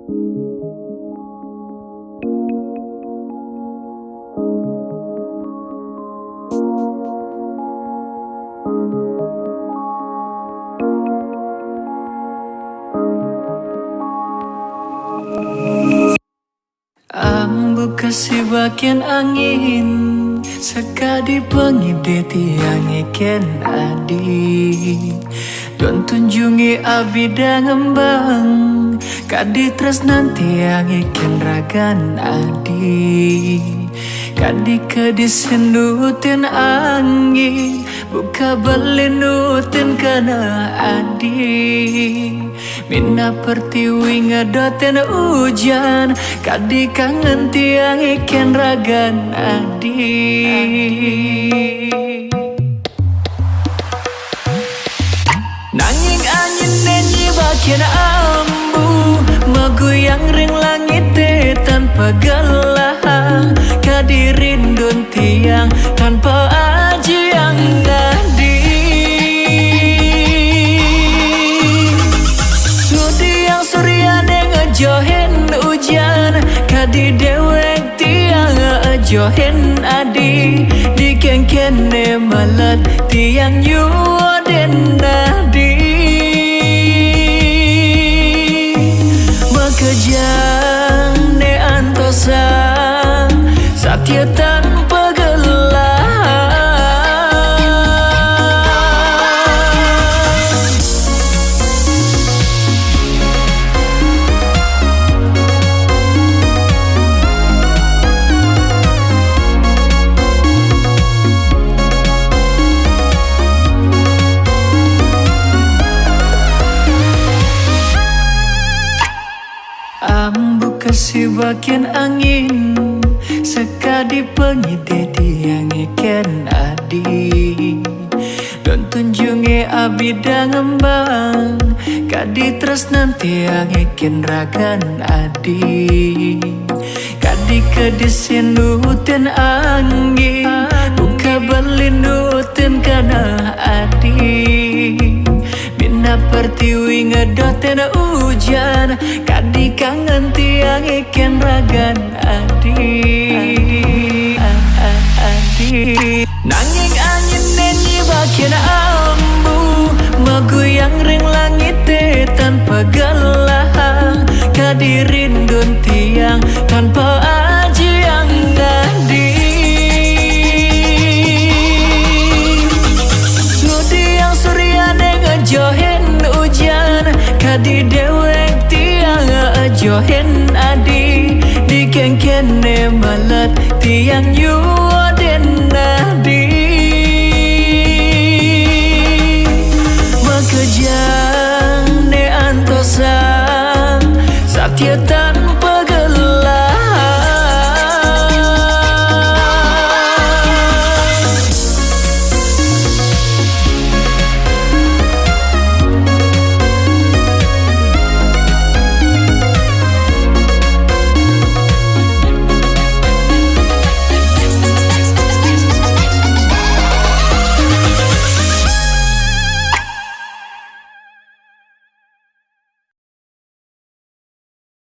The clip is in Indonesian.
Ambu kasih bagian angin sekadi pengide tiang iken adi don tunjungi abida ngembang kadi tresnan tiang iken ragan adi kadi kedisenutin angin buka belinutin kana adi Mina pertiwi ngedoten hujan kadi kangen tiang iken ragan adi Nanging angin nenyi bagian ambu Meguyang ring langit tanpa gelah Kadi rindun tiang tanpa aji yang ngadi Ngudi yang suryane ngejohen hujan Kadi dewek tiang ngejohen adi Dikengkene malat tiang yuwaden nadi Makejang ne antosang Satya tanpa gelar Ambu kasih bagian angin sekadi pengide tiang iken adi don tunjungi abida ngembang kadi tresnan tiang iken ragan adi kadi kedisenutin angin buka belinutin kana adi Mina pertiwi ngedoten hujan kadi kangen tiang iken ragan adi Nanging angin nenyi bagian ambu Meguyang ring langit tanpa gelah Kadi rindun tiang tanpa aji yang ngadi Ngudi yang suryane ngejohen hujan Kadi dewek tiang ngejohen adi Dikengkene malat tiang yuwaden nadi Makejang ne antosang Satya